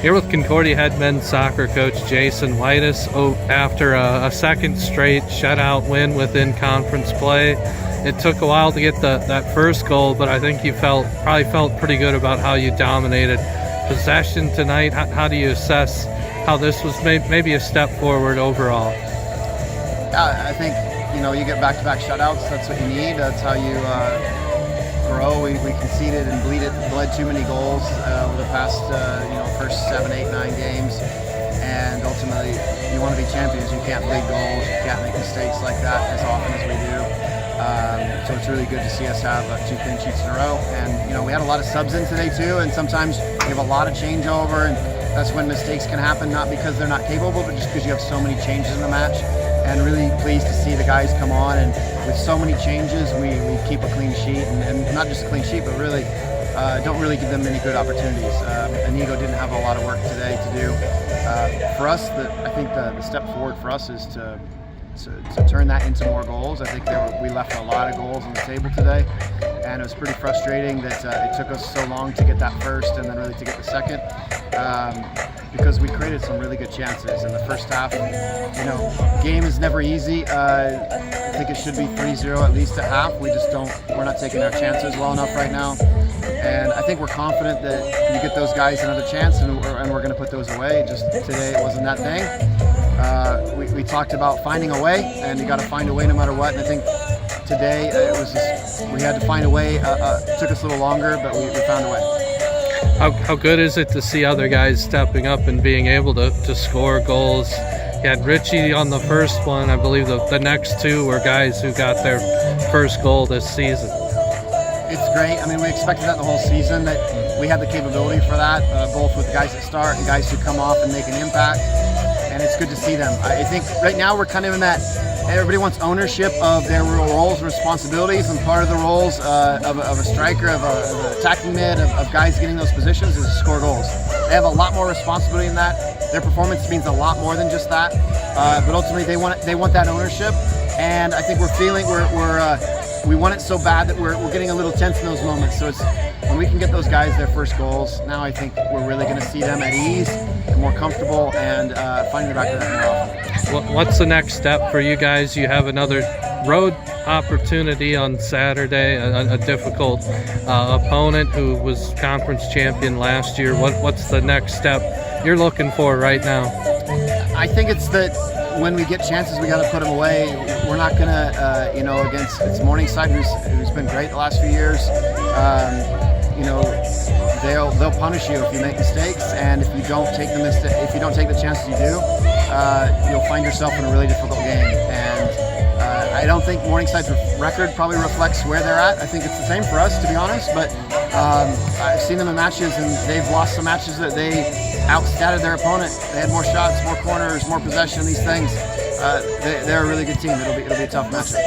Here with Concordia head men's soccer coach Jason Weides after a second straight shutout win within conference play. It took a while to get that first goal, but I think you probably felt pretty good about how you dominated possession tonight. How do you assess how this was maybe a step forward overall? I think, you get back-to-back shutouts. That's what you need. That's how you grow. We conceded and bled too many goals over the past, first 7, 8, 9 games. And ultimately, you want to be champions. You can't bleed goals. You can't make mistakes like that as often as we do. So it's really good to see us have 2 clean sheets in a row. And, we had a lot of subs in today too. And sometimes you have a lot of changeover, and that's when mistakes can happen, not because they're not capable, but just because you have so many changes in the match. And really pleased to see the guys come on, and with so many changes, we keep a clean sheet, and not just a clean sheet, but really don't really give them many good opportunities. Inigo didn't have a lot of work today to do. For us, I think the step forward for us is to turn that into more goals. I think we left a lot of goals on the table today, and it was pretty frustrating that it took us so long to get that first and then really to get the second. Because we created some really good chances in the first half. Game is never easy. I think it should be 3-0 at least at half. We're not taking our chances well enough right now. And I think we're confident that you get those guys another chance, and we're going to put those away. Just today it wasn't that thing. We talked about finding a way, and you got to find a way no matter what. And I think today it was just, we had to find a way. It took us a little longer, but we found a way. How good is it to see other guys stepping up and being able to score goals? You had Richie on the first one. I believe the next 2 were guys who got their first goal this season. It's great. I mean, we expected that the whole season, that we had the capability for that, both with guys that start and guys who come off and make an impact. And it's good to see them. I think right now we're kind of in that, everybody wants ownership of their roles and responsibilities, and part of the roles of a striker, of an attacking mid, of guys getting those positions is to score goals. They have a lot more responsibility in that. Their performance means a lot more than just that. But ultimately, they want that ownership, and I think we want it so bad that we're getting a little tense in those moments. So it's when we can get those guys their first goals. Now I think we're really going to see them at ease and more comfortable, and finding the back of that more often. What's the next step for you guys? You have another road opportunity on Saturday, a difficult opponent who was conference champion last year. What's the next step you're looking for right now? I think it's that when we get chances, we got to put them away. We're not going to, against Morningside, who's been great the last few years. They'll punish you if you make mistakes, and if you don't take the chances you do, you'll find yourself in a really difficult game. And I don't think Morningside's record probably reflects where they're at. I think it's the same for us, to be honest. But I've seen them in matches, and they've lost some matches that they outstatted their opponent. They had more shots, more corners, more possession, these things. They're a really good team. It'll be a tough matchup.